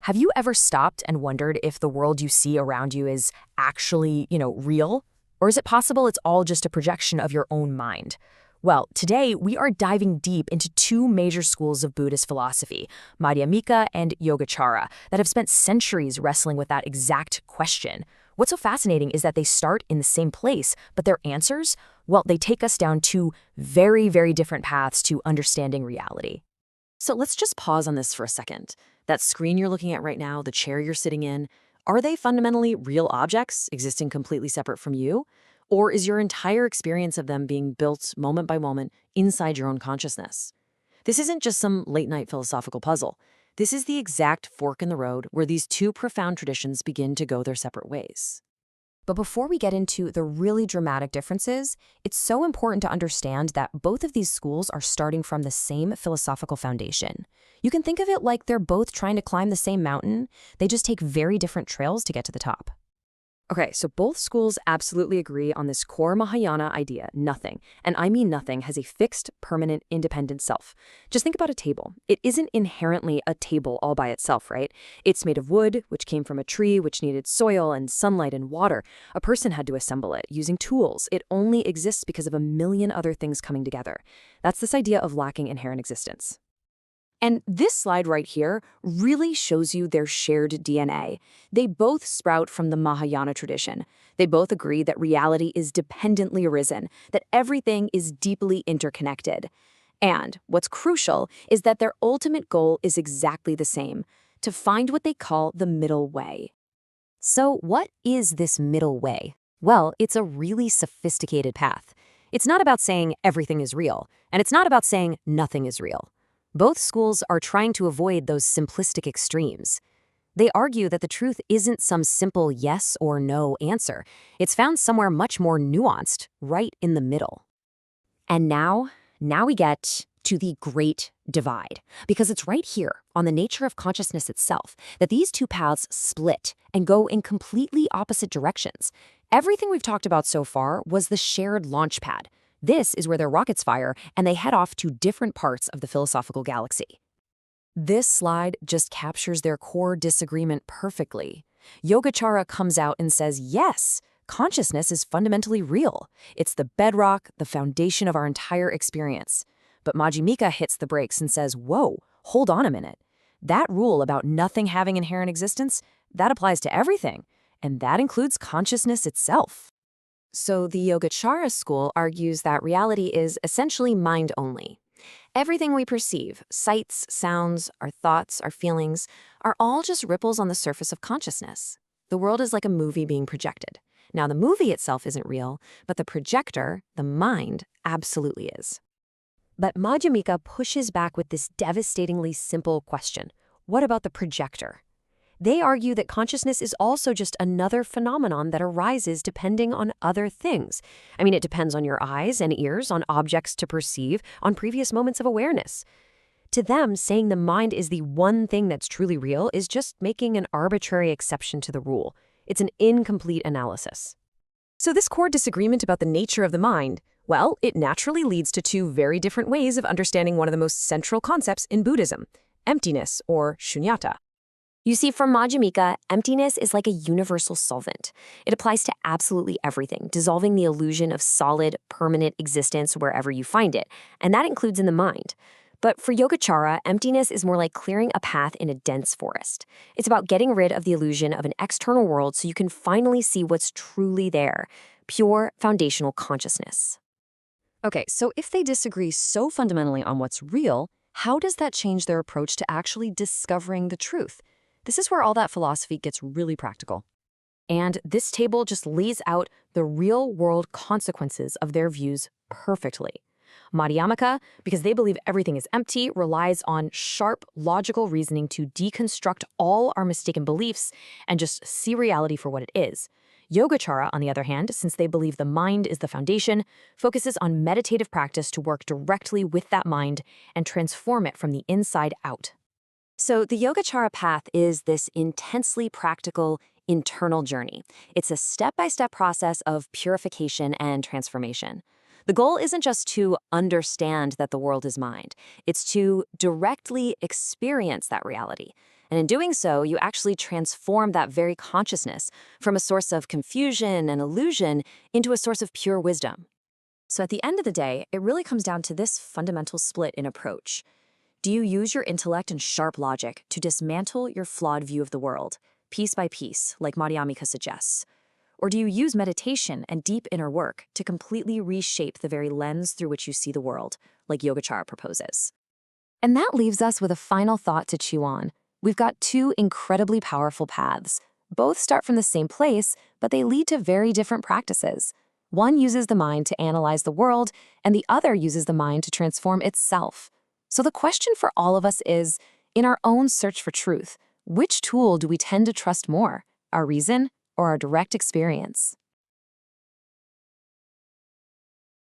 Have you ever stopped and wondered if the world you see around you is actually, real? Or is it possible it's all just a projection of your own mind? Well, today we are diving deep into two major schools of Buddhist philosophy, Madhyamika and Yogacara, that have spent centuries wrestling with that exact question. What's so fascinating is that they start in the same place, but their answers, well, they take us down two very, very different paths to understanding reality. So let's just pause on this for a second. That screen you're looking at right now, the chair you're sitting in, are they fundamentally real objects existing completely separate from you? Or is your entire experience of them being built moment by moment inside your own consciousness? This isn't just some late-night philosophical puzzle. This is the exact fork in the road where these two profound traditions begin to go their separate ways. But before we get into the really dramatic differences, it's so important to understand that both of these schools are starting from the same philosophical foundation. You can think of it like they're both trying to climb the same mountain. They just take very different trails to get to the top. Okay, so both schools absolutely agree on this core Mahayana idea, nothing, and I mean nothing, has a fixed, permanent, independent self. Just think about a table. It isn't inherently a table all by itself, right? It's made of wood, which came from a tree, which needed soil and sunlight and water. A person had to assemble it using tools. It only exists because of a million other things coming together. That's this idea of lacking inherent existence. And this slide right here really shows you their shared DNA. They both sprout from the Mahayana tradition. They both agree that reality is dependently arisen, that everything is deeply interconnected. And what's crucial is that their ultimate goal is exactly the same, to find what they call the middle way. So what is this middle way? Well, it's a really sophisticated path. It's not about saying everything is real, and it's not about saying nothing is real. Both schools are trying to avoid those simplistic extremes. They argue that the truth isn't some simple yes or no answer. It's found somewhere much more nuanced, right in the middle. And now we get to the Great Divide, because it's right here on the nature of consciousness itself that these two paths split and go in completely opposite directions. Everything we've talked about so far was the shared launch pad. This is where their rockets fire, and they head off to different parts of the philosophical galaxy. This slide just captures their core disagreement perfectly. Yogacara comes out and says, yes, consciousness is fundamentally real. It's the bedrock, the foundation of our entire experience. But Madhyamika hits the brakes and says, whoa, hold on a minute. That rule about nothing having inherent existence, that applies to everything, and that includes consciousness itself. So the Yogacara school argues that reality is essentially mind only. Everything we perceive, sights, sounds, our thoughts, our feelings, are all just ripples on the surface of consciousness. The world is like a movie being projected. Now, the movie itself isn't real, but the projector, the mind, absolutely is. But Madhyamika pushes back with this devastatingly simple question. What about the projector? They argue that consciousness is also just another phenomenon that arises depending on other things. I mean, it depends on your eyes and ears, on objects to perceive, on previous moments of awareness. To them, saying the mind is the one thing that's truly real is just making an arbitrary exception to the rule. It's an incomplete analysis. So this core disagreement about the nature of the mind, well, it naturally leads to two very different ways of understanding one of the most central concepts in Buddhism, emptiness or shunyata. You see, for Madhyamika, emptiness is like a universal solvent. It applies to absolutely everything, dissolving the illusion of solid, permanent existence wherever you find it, and that includes in the mind. But for Yogacara, emptiness is more like clearing a path in a dense forest. It's about getting rid of the illusion of an external world so you can finally see what's truly there, pure foundational consciousness. Okay, so if they disagree so fundamentally on what's real, how does that change their approach to actually discovering the truth? This is where all that philosophy gets really practical. And this table just lays out the real-world consequences of their views perfectly. Madhyamika, because they believe everything is empty, relies on sharp, logical reasoning to deconstruct all our mistaken beliefs and just see reality for what it is. Yogacara, on the other hand, since they believe the mind is the foundation, focuses on meditative practice to work directly with that mind and transform it from the inside out. So the Yogacara path is this intensely practical, internal journey. It's a step-by-step process of purification and transformation. The goal isn't just to understand that the world is mind. It's to directly experience that reality. And in doing so, you actually transform that very consciousness from a source of confusion and illusion into a source of pure wisdom. So at the end of the day, it really comes down to this fundamental split in approach. Do you use your intellect and sharp logic to dismantle your flawed view of the world, piece by piece, like Madhyamika suggests? Or do you use meditation and deep inner work to completely reshape the very lens through which you see the world, like Yogācāra proposes? And that leaves us with a final thought to chew on. We've got two incredibly powerful paths. Both start from the same place, but they lead to very different practices. One uses the mind to analyze the world, and the other uses the mind to transform itself. So the question for all of us is, in our own search for truth, which tool do we tend to trust more, our reason or our direct experience?